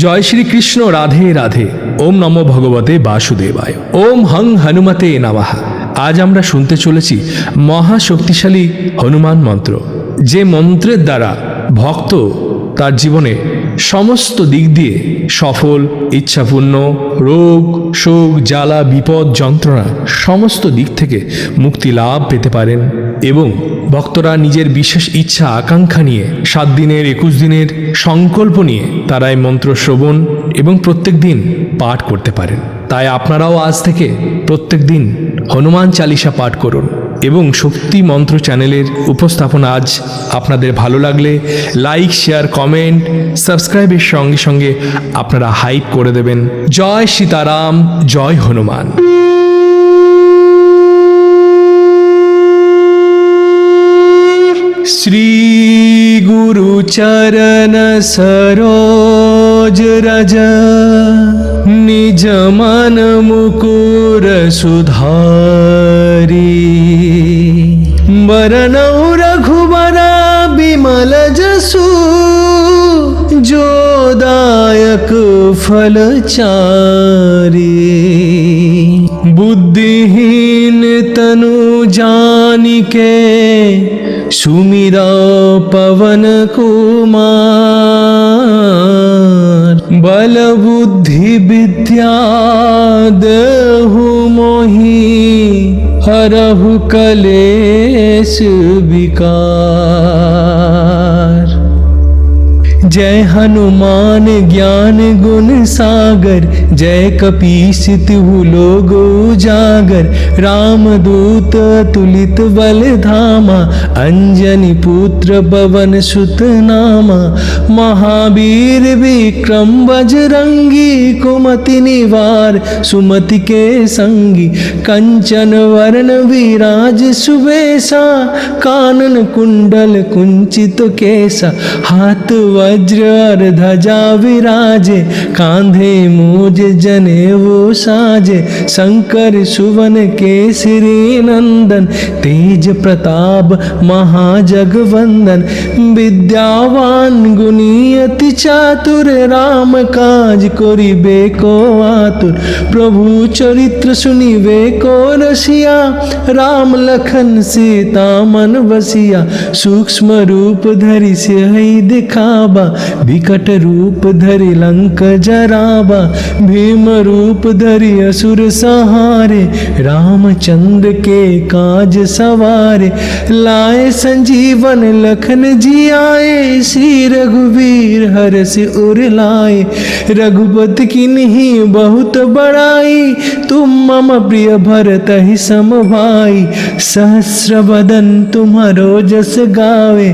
জয় শ্রীকৃষ্ণ। রাধে রাধে। ওম নমো ভগবতে বাসুদেবায়। ওম হং হনুমতে নমঃ। আজ আমরা শুনতে চলেছি মহাশক্তিশালী হনুমান মন্ত্র, যে মন্ত্রের দ্বারা ভক্ত তার জীবনে সমস্ত দিক দিয়ে সফল, ইচ্ছাপূর্ণ, রোগ, শোক, জ্বালা, বিপদ, যন্ত্রণা সমস্ত দিক থেকে মুক্তি লাভ পেতে পারেন এবং ভক্তরা নিজের বিশেষ ইচ্ছা আকাঙ্ক্ষা নিয়ে 7 দিনের 21 দিনের সংকল্প নিয়ে তারা এই মন্ত্র শ্রবণ এবং প্রত্যেক দিন পাঠ করতে পারেন। তাই আপনারাও আজ থেকে প্রত্যেক দিন হনুমান চালিসা পাঠ করুন এবং শক্তি মন্ত্র চ্যানেলের উপস্থাপনা আজ আপনাদের ভালো লাগলে লাইক, শেয়ার, কমেন্ট, সাবস্ক্রাইবের সঙ্গে সঙ্গে আপনারা হাইপ করে দেবেন। জয় সীতারাম, জয় হনুমান। শ্রী গুরু চরণ সরোজ রজ, নিজ মন মুকুর সুধারি, বরনৌ রঘুबर বিমল जसु, जो दायक फल चारि, बुद्धिहीन तनु जानिके, सुमिरा पवन कुमार, बल बुद्धि विद्या देहु मोहि, हरहु कलेश विकार। जय हनुमान ज्ञान गुण सागर, जय कपीस तिहु लोक उजागर, रामदूत अतुलित बल धामा, अंजनी पुत्र पवन सुत नामा, महावीर विक्रम बजरंगी, कुमति निवार सुमति के संगी, कंचन वरण विराज सुबेसा, कानन कुंडल कुंचित केसा, हाथ वज्र और ध्वजा विराजे, कांधे मूज जनेऊ साजे, शंकर सुवन केसरी नंदन, तेज प्रताप महाजगवंदन, विद्यावान गुणी अति चातुर, राम काज करिबे को आतुर, प्रभु चरित्र सुनिबे को रसिया, राम लखन सीता मन बसिया, सूक्ष्म रूप धरि सिंह दिखावा, विकट रूप धरि लंक जरावा, भीम रूप धरि असुर संहारे, रामचंद्र के काज सवारे, लाए संजीवन लखन जियाए, श्री रघुवीर हरषि उर लाए, रघुपति किन्ही बहुत बड़ाई, तुम मम प्रिय भरतहि सम भाई, सहस्र बदन तुम्हारो जस गावे,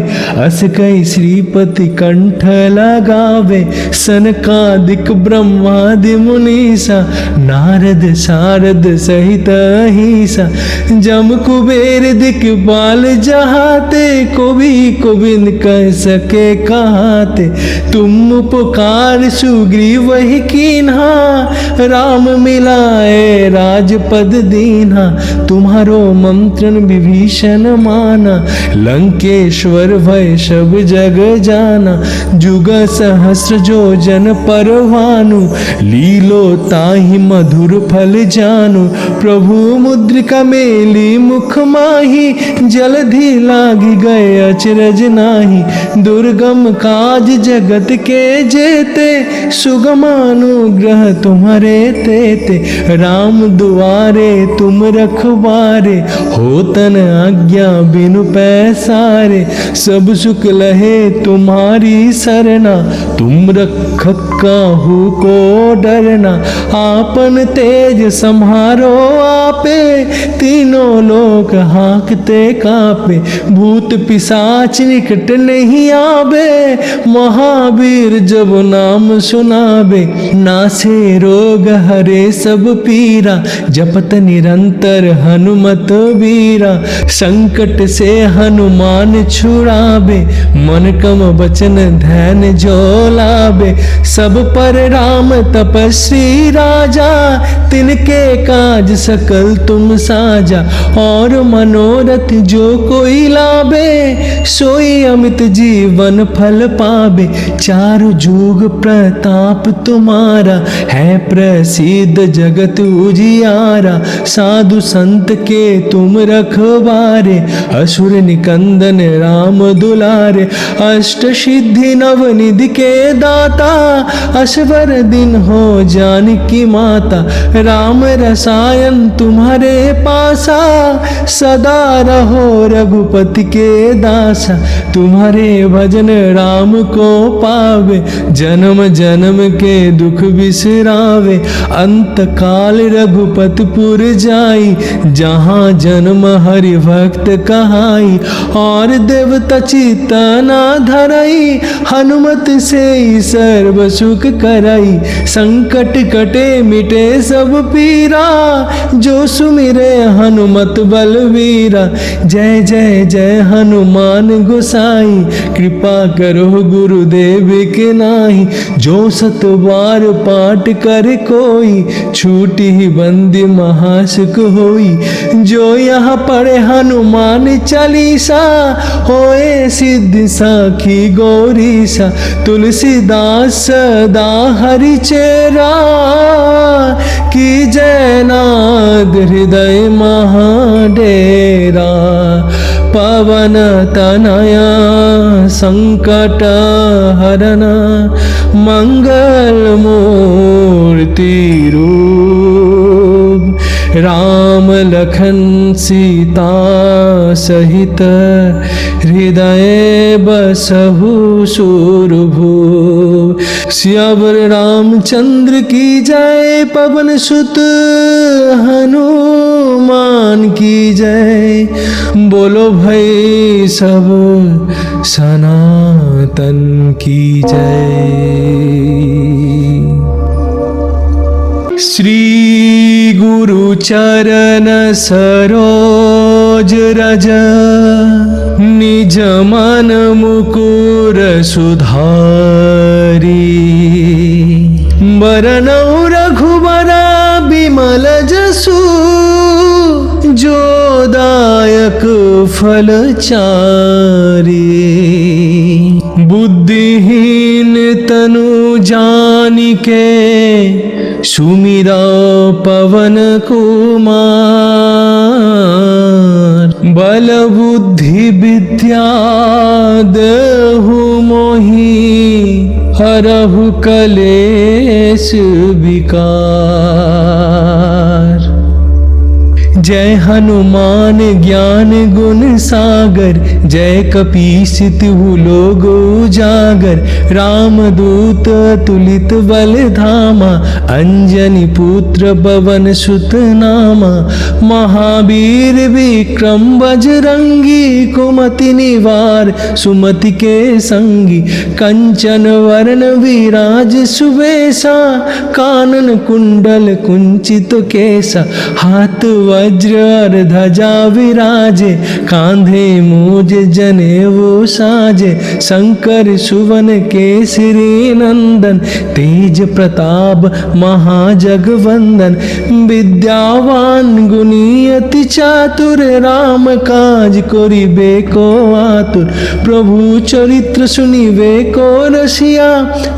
अस कई श्रीपति कंठ लगावे, सनकादिक ब्रह्मादि मुनीसा, नारद सारद सहित अहिसा, जम कुबेर दिक्पाल जहाते, कोविद कह सके कहाते, तुम उपकार सुग्रीव ही कीन्हा, राम मिलाए राजपद दीन्हा, तुम्हारो मंत्रन विभीषण माना, लंकेश्वर भय सब जग जाना, जुग सहस्र जो जन पर भानु, लीलो ताहि मधुर फल जानु, प्रभु मुद्रिका मेली मुख माही, जलधि लागी गए अचरज नाही, दुर्गम काज जगत के जेते, सुगम अनुग्रह तुम्हारे तेते, राम दुआरे तुम रखवारे, होतन आज्ञा बिनु पैसारे, सब सुख लहे तुम्हारी सरना, तुम रक्षक काहू को डरना, आपन तेज सम्हारो आपे, तीनों लोक हांकते कापे, भूत पिशाच निकट नहीं आवे, महावीर जब नाम सुनावे, नासे रोग हरे सब पीरा, जपत निरंतर हनुमत वीरा, संकट से हनुमान छुड़ावे, मन कम वचन ध्यान जो लावे। सब पर राम तपस्वी राजा, तिनके काज सकल तुम साजा। और मनोरथ जो कोई लावे, सोई अमित जीवन फल पावे। चारु जुग प्रताप तुम्हारा, है प्रसिद्ध जगत उजियारा। साधु संत के तुम रखवारे, असुर निकंदन राम दुलारे। अष्ट सिद्धि नव निधि के दाता, असवर दिन हो जानकी माता। राम रसायन तुम्हारे पासा, सदा रहो रघुपति के दासा। तुम्हारे भजन राम को पावे, जन्म जन्म के दुख बिसरावे। अंत काल रघुपतपुर जाई, जहाँ जन्म हरि भक्त कहाई। और देवता चितना धरई, हनुमत से सर्व सुख करई। संकट कटे मिटे सब पीरा, जो सुमिरे हनुमत बलवीरा। जय जय जय हनुमान गोसाई, कृपा करो गुरुदेव के नाही। जो सत बार पाठ कर कोई, छूटी ही बंदी महासुख होई। जो यहाँ पढ़े हनुमान चालीसा, होए सिद्धि साखी गौरीसा। तुलसीदास सदा हरि चेरा, की जय नाद हृदय महाडेरा। पवन तनया संकट हरन, मंगल मूर्ति रूप। राम लखन सीता सहित, हृदय बसहु सुरभूप। सियावर रामचंद्र की जय, पवन सुत हनुमान की जय। बोलो भाई सब सनातन की जय। श्री गुरु चरण सरोज रज, निज मन मुकुर सुधारी। बरनउँ रघुबरा बिमल जसु, जो दायक फल चारी। बुद्धिहीन तनु जानिके, सुमिरा पवन कुमार। बल बुद्धि विद्या देहु मोहि, हरहु कलेश विकार। जय हनुमान ज्ञान गुण सागर, जय कपीस तिहु लोक उजागर। रामदूत अतुलित बल धामा, अंजनी पुत्र पवन सुत नामा। महावीर विक्रम बजरंगी, कुमति निवार सुमति के संगी। कंचन वरण विराज सुबेसा, कानन कुंडल कुंचित केसा। हाथ वज्र और ध्वजा विराजे, कांधे मूज जनेऊ साजे। शंकर सुवन केसरी नंदन, तेज प्रताप महाजगवंदन। विद्यावान गुणी अति चातुर, राम काज करिबे को आतुर। प्रभु चरित्र सुनिबे को रसिया,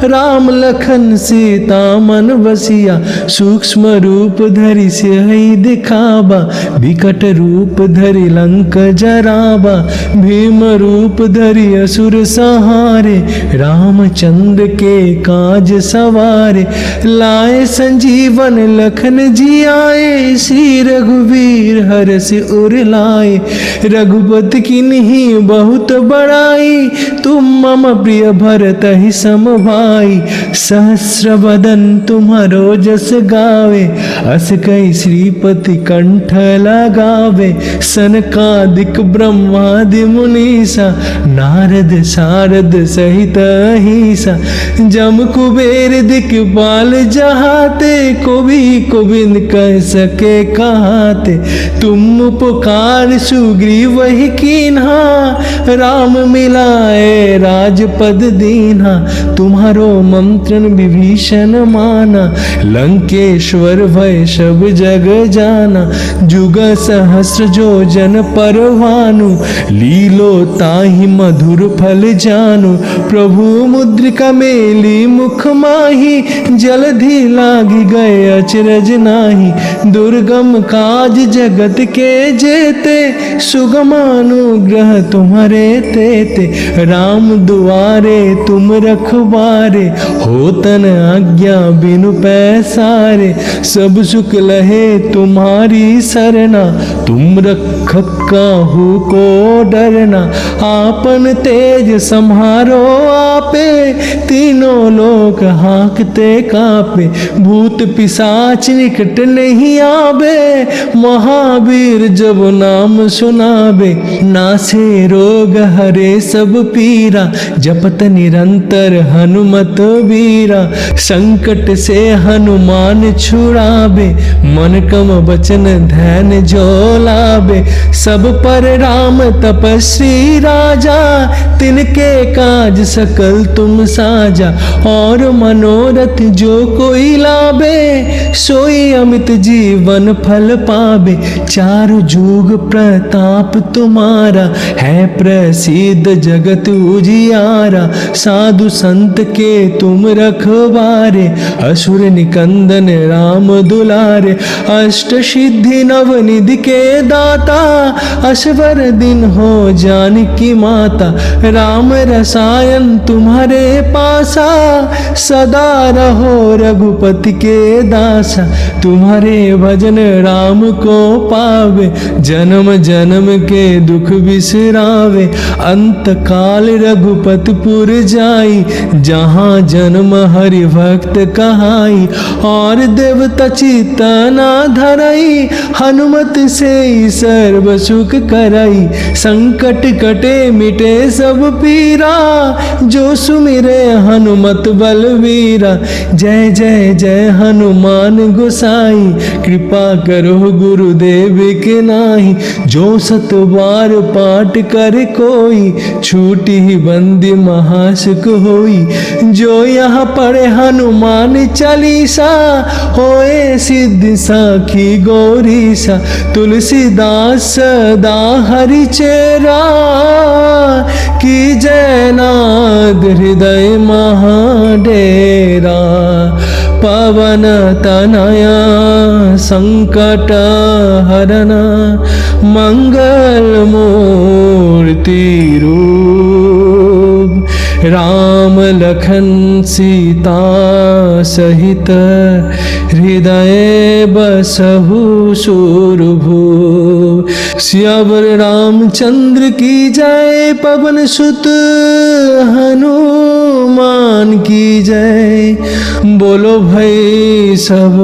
राम लखन सीता मन बसिया। सूक्ष्म रूप धरि सियहि दिखावा, विकट रूप धरि लंक जरावा। भीम रूप धरि असुर संहारे, रामचंद्र के काज सवारे। लाए संजीवन लखन जियाए, श्री रघुवीर हरषि उर लाए। रघुपति किन्ही बहुत बड़ाई, तुम मम प्रिय भरतहि सम भाई। सहस्र बदन तुम्हारो जस गावे, अस कहि श्रीपति कंठ कंठ लगावे, सनकादिक ब्रह्मादि मुनीसा, नारद सारद सहित अहिसा, जम कुबेर दिक्पाल जहाते, को बिन कह सके कहाते। तुम उपकार सुग्रीव वही कीन्हा, राम मिलाए राजपद दीन्हा। तुम्हारो मंत्रन विभीषण माना, लंकेश्वर भय सब जग जाना। जुग सहस्र जो जन पर भानु, लीलो ताहि मधुर फल जानु। प्रभु मुद्रिका मेली मुख माही, जलधि लागी गए अचरज नाही। दुर्गम काज जगत के जेते, सुगमानुग्रह तुम्हारे तेते। राम दुआरे तुम रखवारे, होतन आज्ञा बिनु पैसारे। सब सुख लहे तुम्हारी सरना, तुम रक्षक काहू को डरना। आपन तेज सम्हारो आपे, तीनों लोक हांकते कापे। भूत पिशाच निकट नहीं आवे, महावीर जब नाम सुनावे। नासे रोग हरे सब पीरा, जपत निरंतर हनुमत वीरा। संकट से हनुमान छुड़ावे, मन कम वचन ध्यान जो लावे। सब पर राम तपस्वी राजा, तिनके काज सकल तुम साजा। और मनोरथ जो कोई लावे, सोई अमित जीवन फल पावे। चारु जुग प्रताप तुम्हारा, है प्रसिद्ध जगत उजियारा। साधु संत के तुम रखवारे, असुर निकंदन राम दुलारे। अष्ट सिद्धि नवनिधि के दाता, असवर दिन हो जानकी माता। राम रसायन तुम्हारे पासा, सदा रहो रघुपति के दासा। तुम्हारे भजन राम को पावे, जन्म जन्म के दुख बिसरावे। अंत काल रघुपतपुर जाई, जहाँ जन्म हरि भक्त कहाई। और देवता चित्तना धरई, हनुमत से सर्व सुख करई। संकट कटे मिटे सब पीरा, जो सुमिरे हनुमत बलवीरा। जय जय जय हनुमान गोसाई, कृपा करो गुरुदेव के नाही। जो सत बार पाठ कर कोई, छूटी ही बंदी महासुख होई। जो यहाँ पढ़े हनुमान चालीसा, होए सिद्धि साखी गौरीसा। तुलसीदास सदा हरि चेरा, की जय नाद हृदय महाडेरा। पवन तनया संकट हरना, मंगल मूर्ति रूप। राम लखन सीता सहित, हृदय बसहु सुरभूप। सियावर रामचंद्र की जय, पवन सुत हनुमान की जय। बोलो भाई सब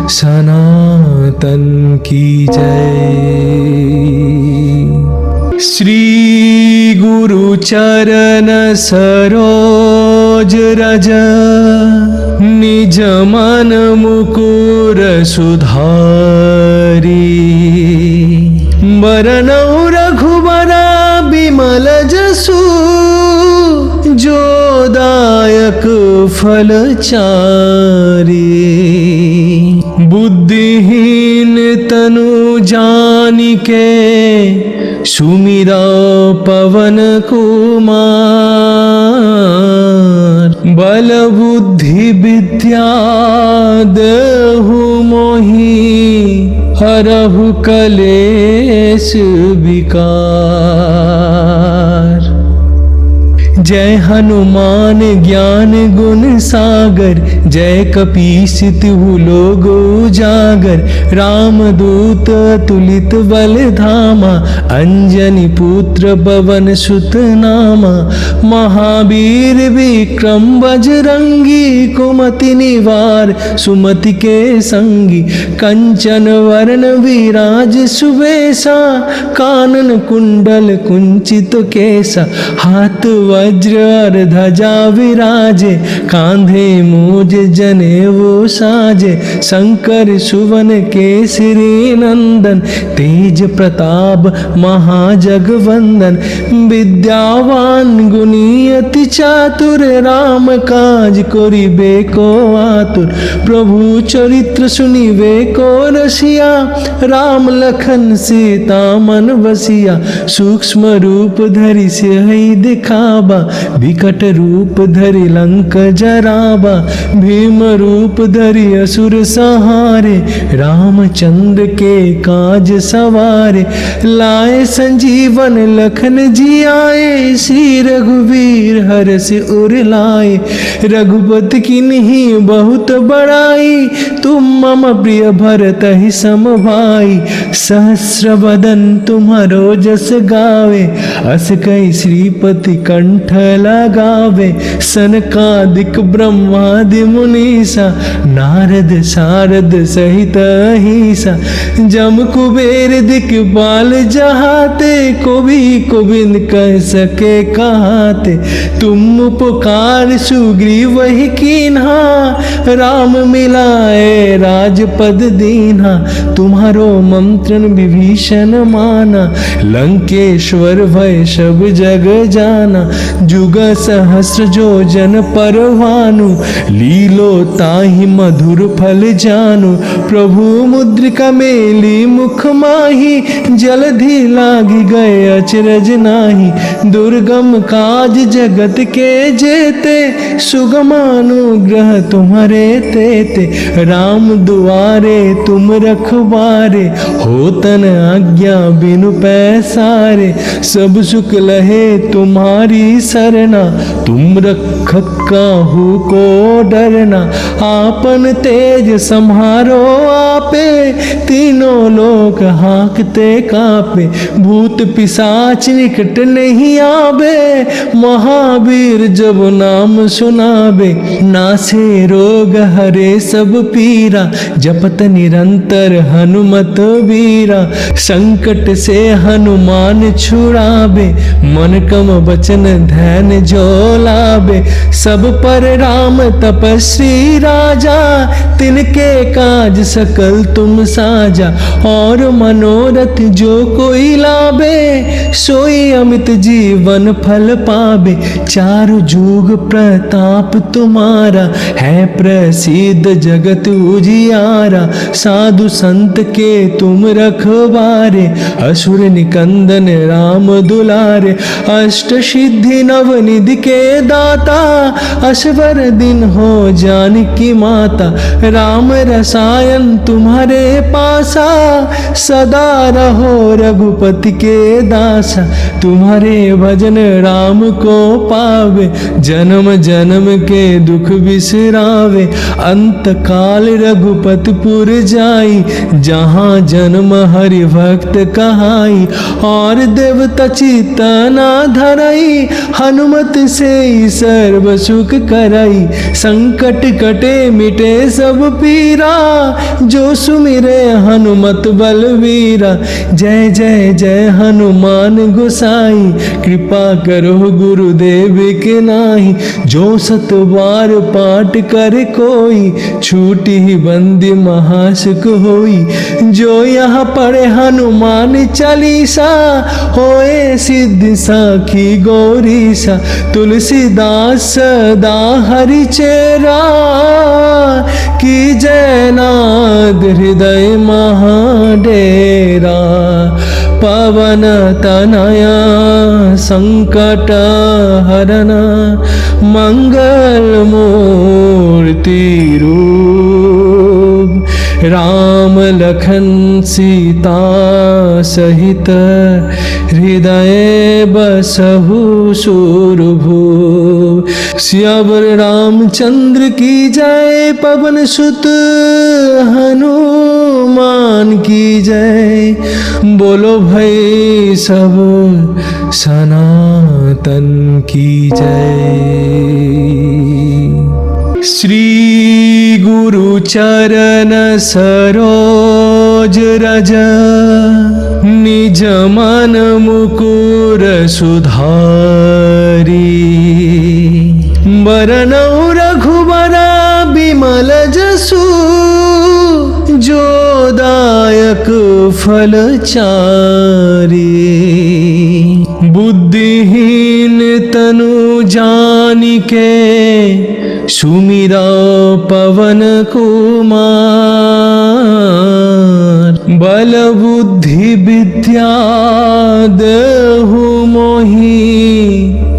सनातन की जय। श्री गुरु चरण सरोज रज, निज मन मुकुर सुधारी। बरनउँ रघुबर बिमल जसु, जो दायक फल चारी। बुद्धिहीन तनु जानिके, सुमिरा पवन कुमार। बल बुद्धि विद्या देहु मोहि, हरहु कलेश विकार। जय हनुमान ज्ञान गुण सागर, जय कपीस तिहु लोक उजागर। रामदूत अतुलित बल धामा, अंजनी पुत्र पवन सुत नामा। महावीर विक्रम बजरंगी, कुमति निवार सुमति के संगी। कंचन वरण विराज सुबेसा, कानन कुंडल कुंचित केसा। हाथ वज्र और ध्वजा विराजे, कांधे मूज जनेऊ साजे। शंकर सुवन केसरी नंदन, तेज प्रताप महाजगवंदन। विद्यावान गुणी अति चातुर, राम काज करिबे को आतुर। प्रभु चरित्र सुनिबे को रसिया, राम लखन सीता मन बसिया। सूक्ष्म रूप धरि सियहि दिखावा, विकट रूप धरि लंक जरावा। भीम रूप धरि असुर संहारे, रामचंद्र के काज सवारे। लाए संजीवन लखन जियाए, श्री रघुवीर हर्ष उर लाए। रघुपति किन्ही बहुत बड़ाई, तुम मम प्रिय भरतहि सम भाई। सहस्र बदन तुम्हारो जस गावे, अस कई श्रीपति कंठ लगावे। सनकादिक ब्रह्मादि मुनीसा, नारद सारद सहित अहिसा। जम कुबेर दिक्पाल जहाते, को बिन कह सके कहाते। तुम उपकार सुग्रीव वही कीन्हा, राम मिलाए राजपद दीन्हा। तुम्हारो मंत्रन विभीषण माना, लंकेश्वर भय सब जग जाना। जुग सहस्र जो जन पर भानु, लीलो ताहि मधुर फल जानु। प्रभु मुद्रिका मेली मुख माही, जलधि लागी गए अचरज नाही। दुर्गम काज जगत के जेते, सुगमानुग्रह तुम्हारे तेते। राम दुआरे तुम रखवारे, होतन आज्ञा बिनु पैसारे। सब सुख लहे तुम्हारी सरना, तुम रक्षक काहू को डरना। आपन तेज सम्हारो आपे, तीनों लोक हाँकते कापे। भूत पिशाच निकट नहीं आवे, महावीर जब नाम सुनावे। नासे रोग हरे सब पीरा, जपत निरंतर हनुमत वीरा। संकट से हनुमान छुड़ावे, मन कम वचन ध्यान जो लावे। सब पर राम तपस्वी राजा, तिनके काज सकल तुम साजा। और मनोरथ जो कोई लावे, सोई अमित जीवन फल पावे। चारु जुग प्रताप तुम्हारा, है प्रसिद्ध जगत उजियारा। साधु संत के तुम रखवारे, असुर निकंदन राम दुलारे। अष्ट सिद्धि नव निधि के दाता, असवर दिन हो जानकी माता। राम रसायन तुम्हारे पासा, सदा रहो रघुपति के दासा। तुम्हारे भजन राम को पावे, जन्म जन्म के दुख बिसरावे। अंत काल रघुपतिपुर जाई, जहाँ जन्म हरि भक्त कहाई। और देवता चितना धरई, हनुमत से सर्व सुख करई। संकट कटे मिटे सब पीरा, जो सुमिरे हनुमत बलवीरा। जय जय जय हनुमान गोसाई, कृपा करो गुरुदेव के नाही। जो सत बार पाठ कर कोई, छूटी ही बंदी महासुख होई। जो यहाँ पढ़े हनुमान चालीसा, होए सिद्धि साखी गौरीसा। तुलसीदास सदा हरि चेरा, की जयनाद हृदय महाडेरा। पवन तनया संकट हरन, मंगल मूर्ति रूप। राम राम लखन सीता सहित हृदय बसहु सुरभूप। सियावर रामचंद्र की जय, पवन सुत हनुमान की जय। बोलो भाई सब सनातन की जय। श्री गुरु चरण सरोज रज, निज मन मुकुर सुधारी। बरनउँ रघुबरा बिमल जसु, जो दायक फल चारि। बुद्धिहीन तनु जानिके, सुमिरा पवन कुमार। बल बुद्धि विद्या देहु मोहि,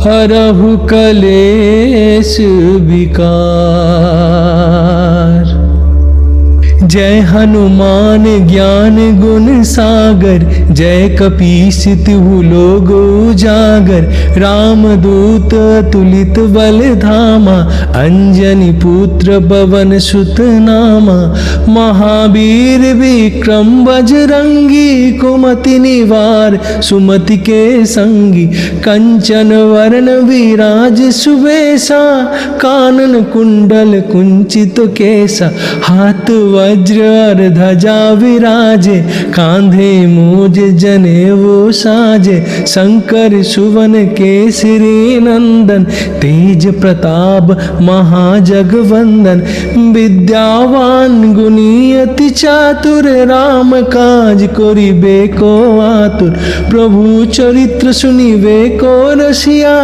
हरहु कलेश विकार। जय हनुमान ज्ञान गुण सागर, जय कपीस तिहु लोक उजागर। रामदूत अतुलित बल धामा, अंजनी पुत्र पवन सुत नामा। महावीर विक्रम बजरंगी, कुमति निवार सुमति के संगी। कंचन वरण विराज सुबेसा, कानन कुंडल कुंचित केसा। हाथ वज्र और ध्वजा विराजे, कांधे मूज जनेऊ साजे। शंकर सुवन केसरी नंदन, तेज प्रताप महाजगवंदन। विद्यावान गुणी अति चातुर, राम काज करिबे को आतुर। प्रभु चरित्र सुनिबे को रसिया,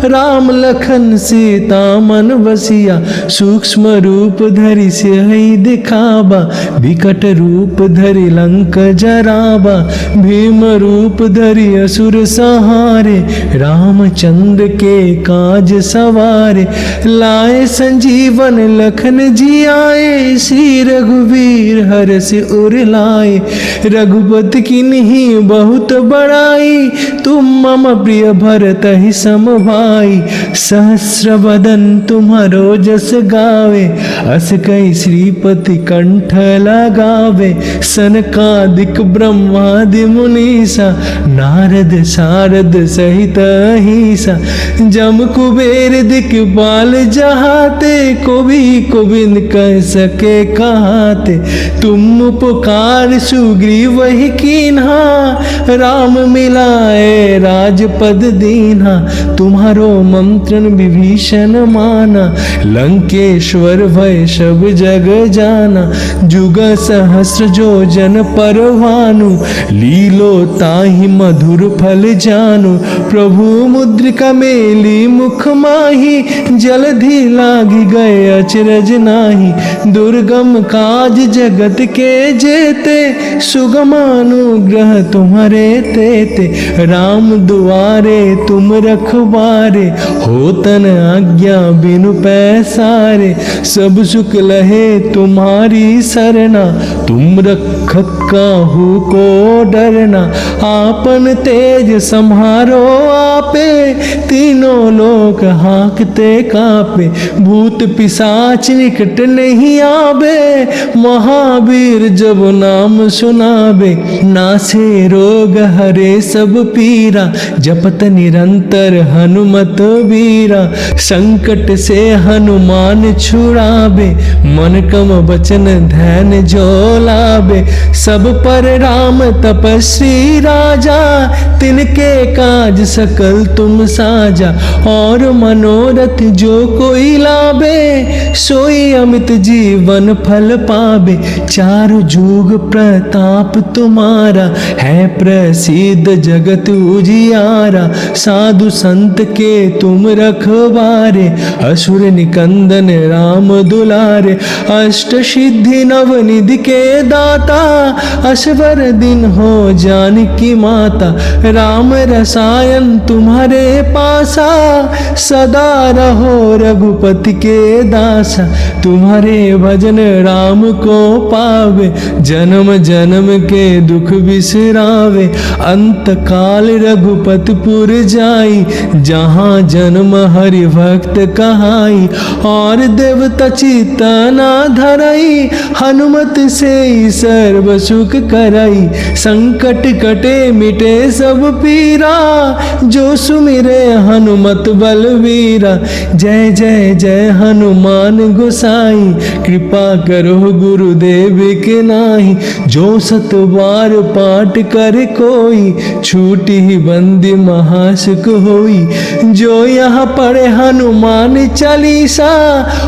राम लखन सीता मन बसिया। सूक्ष्म रूप धरि सियहि दिखावा, विकट रूप धरि लंक जरावा। भीम रूप धरि असुर संहारे, रामचंद्र के काज सवारे। लाए संजीवन लखन जियाए, श्री रघुवीर हर्ष उर लाए। रघुपति किन्ही बहुत बड़ाई, तुम मम प्रिय भरतहि सम भाई। सहस्र बदन तुम्हारो जस गावे, अस कई श्रीपति कंठ लगावे। सनकादिक ब्रह्मादि मुनीसा, नारद सारद सहित अहिसा। जम कुबेर दिक्पाल जहाते, कोविंद कह सके कहाते। तुम उपकार सुग्रीव कीन्हा, राम मिलाए राजपद दीन्हा। तुम्हारो मंत्रन विभीषण माना, लंकेश्वर भय सब जग जाना। जुग सहस्र जो जन पर भानु, लीलो ताहि मधुर फल जानु। प्रभु मुद्रिका मेली मुख माही, जलधि लागी गए अचरज नाही। दुर्गम काज जगत के जेते, सुगमानुग्रह तुम्हारे तेते। राम दुआरे तुम रखवारे, होतन आज्ञा बिनु पैसारे। सब सुख लहे तुम्हारी सरना, तुम रक्षक काहू को डरना। आपन तेज सम्हारो आपे, तीनों लोक हाँकते कापे। भूत पिशाच निकट नहीं आवे, महावीर जब नाम सुनावे। नासे रोग हरे सब पीरा, जपत निरंतर हनुमत वीरा। संकट से हनुमान छुड़ावे, मन कम वचन ध्यान जो लावे। सब पर राम तपस्वी राजा, तिनके काज सकल तुम साजा। और मनोरथ जो कोई लावे, सोई अमित जीवन फल पावे। चारु जुग प्रताप तुम्हारा, है प्रसिद्ध जगत उजियारा। साधु संत के तुम रखवारे, असुर निकंदन राम दुलारे। अष्ट सिद्धि नव निधि के दाता, असवर दिन हो जानकी माता। राम रसायन तुम्हारे पासा, सदा रहो रघुपति के दासा। तुम्हारे भजन राम को पावे, जन्म जन्म के दुख बिसरावे। अंत काल रघुपतपुर जाई, जहाँ जन्म हरि भक्त कहाई। और देवता चित्ता ना धरई, हनुमत से ही सर्व सुख करई। संकट कटे मिटे सब पीरा, जो सुमिरे हनुमत बलवीरा। जय जय जय हनुमान गोसाई, कृपा करो गुरुदेव के नाही। जो सत बार पाठ करे कोई, छूटी ही बंदी महासुख होई। जो यहाँ पढ़े हनुमान चालीसा,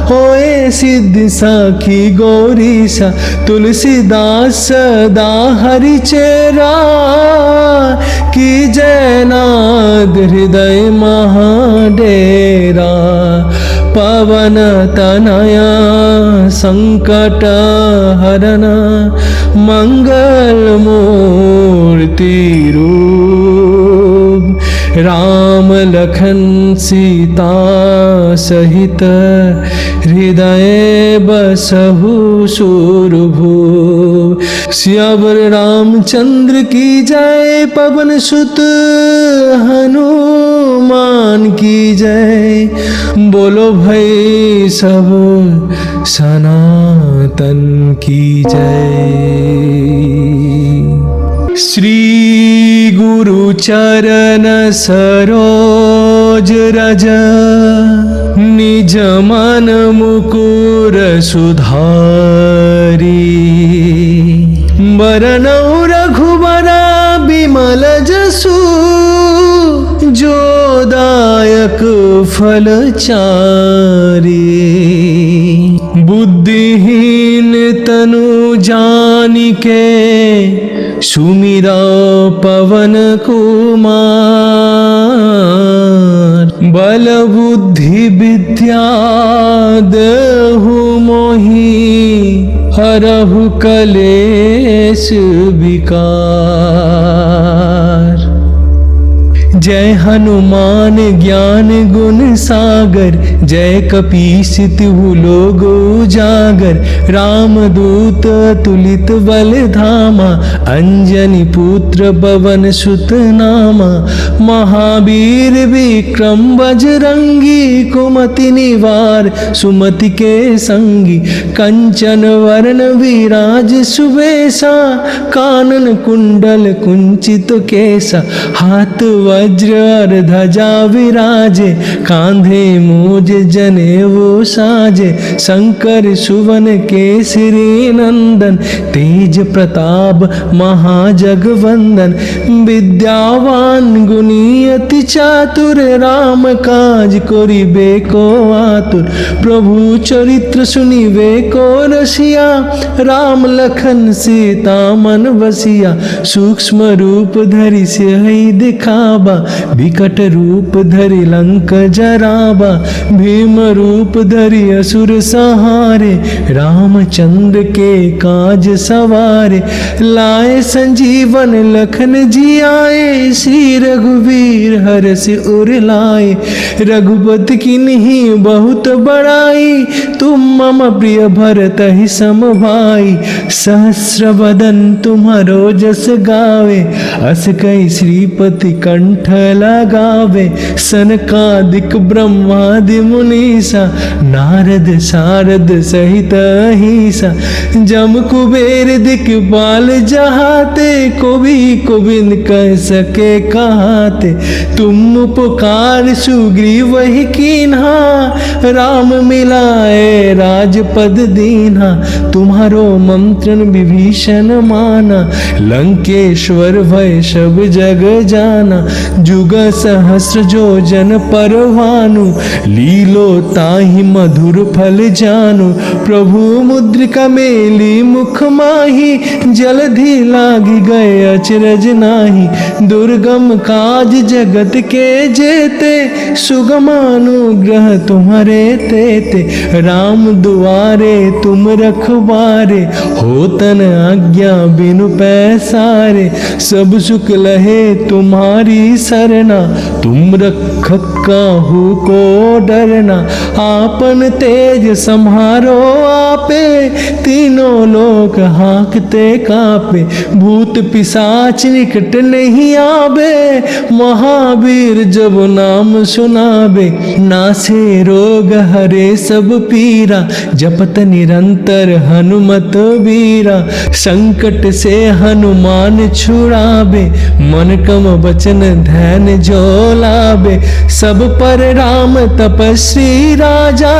होए सिद्धि साखी गौरीसा। तुलसीदास सदा हरि चेरा, की जय नाद हृदय महाडेरा। पवन तनया संकट हरन, मंगल मूर्ति रूप। राम लखन सीता सहित, हृदय बसहु सुरभूप। सियावर रामचंद्र की जय, पवन सुत हनुमान की जय। बोलो भाई सब सनातन की जय। श्री गुरु चरण सरोज रज, निज मन मुकुर सुधारी। बरनउँ रघुबरा बिमल जसु, जो दायक फल चारी। बुद्धिहीन तनु जानिके, सुमिरा पवन कुमार। बल बुद्धि विद्या देहु मोहि, हरहु कलेश विकार। जय हनुमान ज्ञान गुण सागर, जय कपीस तिहु लोक उजागर। रामदूत अतुलित बल धामा, अंजनी पुत्र पवन सुत नामा। महावीर विक्रम बजरंगी, कुमति निवार सुमति के संगी। कंचन वरण विराज सुबेसा, कानन कुंडल कुंचित केसा। हाथ वज्र और ध्वजा विराजे, कांधे मूज जनेऊ साजे। शंकर सुवन केसरी नंदन, तेज प्रताप महाजगवंदन। विद्यावान गुणी अति चातुर, राम काज करिबे को आतुर। प्रभु चरित्र सुनिबे को रसिया, राम लखन सीता मन बसिया। सूक्ष्म रूप धरि सियहि दिखावा, विकट रूप धरि लंक जरावा। भीम रूप धरि असुर सहारे, रामचंद्र के काज सवारे। लाए संजीवन लखन जियाए, श्री रघुवीर हरषि उर लाए। रघुपति किन्ही बहुत बड़ाई, तुम मम प्रिय भरतहि सम भाई। सहस्र बदन तुम्हारो जस गावे, अस कई श्रीपति कंठ लगावे। सनकादिक ब्रह्मादि मुनीसा, नारद सारद सहित अहिसा। जम कुबेर दिक्पाल जहाते, कोबी कोबिंद कह सके कहाते। तुम उपकार सुग्रीव ही कीन्हा, राम मिलाए राजपद दीन्हा। तुम्हारो मंत्रन विभीषण माना, लंकेश्वर भय सब जग जाना। जुग सहस्र जो जन पर भानु, लीलो ताहि मधुर फल जानु। प्रभु मुद्रिका मेली मुख माही, जलधि लागी गए अचरज नाही। दुर्गम काज जगत के जेते, सुगमानुग्रह तुम्हारे तेते। राम दुआरे तुम रखवारे, होतन आज्ञा बिनु पैसारे, सब सुख लहे तुम्हारी सरना, तुम रक्षक काहू को डरना, आपन तेज सम्हारो आपे, तीनों लोक हाँकते कापे, भूत पिशाच निकट नहीं आवे, महावीर जब नाम सुनावे, नासे रोग हरे सब पीरा, जपत निरंतर हनुमत वीरा, संकट से हनुमान छुड़ावे, मन कम वचन ध्यान जो लावे, सब पर राम तपस्वी राजा,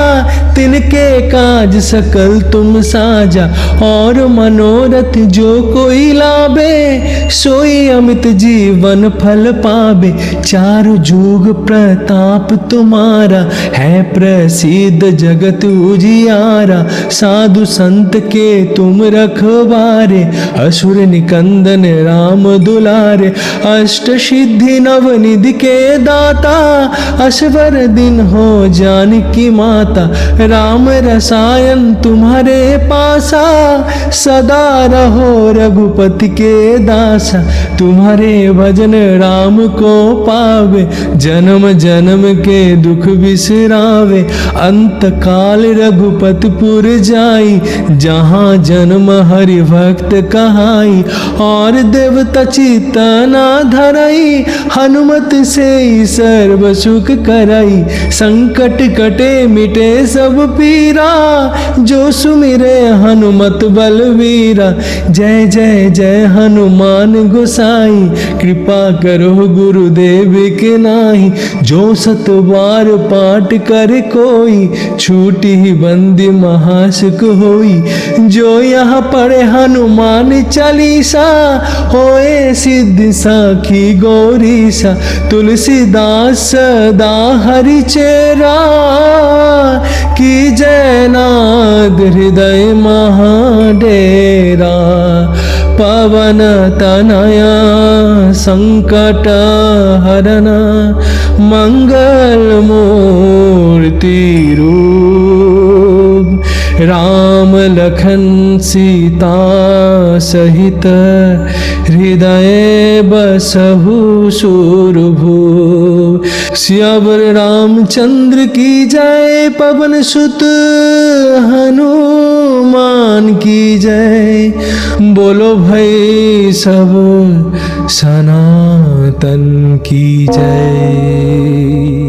तिनके काज सकल तुम साजा, और मनोरथ जो कोई लावे, सोई अमित जीवन फल पावे, चारु जुग प्रताप तुम्हारा, है प्रसिद्ध जगत उजियारा, साधु संत के तुम रखवारे, असुर निकंदन राम दुलारे, अष्ट सिद्धि नवनिधि के दाता, अश्वर दिन हो जानकी माता, राम रसायन तुम्हारे पासा, सदा रहो रघुपति के दासा, तुम्हारे भजन राम को पावे, जन्म जन्म के दुख बिसरावे, अंत काल रघुपतपुर जाई, जहाँ जन्म हरि भक्त कहाई, और देवता चितना धराई, हनुमत से सर्व सुख कराई, संकट कटे मिटे सब पीरा, जो सुमिरे हनुमत बलवीरा, जय जय जय हनुमान गोसाई, कृपा करो गुरुदेव के नाही, जो सत बार पाठ कर कोई, छूटी ही बंदी महासुख होई, जो यहाँ पढ़े हनुमान चालीसा, होए सिद्धि साखी गौरीसा, तुलसीदास सदा हरि चेरा, की जय नाद हृदय महाडेरा, पवन तनया संकट हरना, मंगल मूर्ति रूप, राम लखन सीता सहित, हृदय बसहु सुरभूप, सियावर रामचंद्र की जय, पवन सुत हनुमान की जय, बोलो भाई सब सनातन की जय।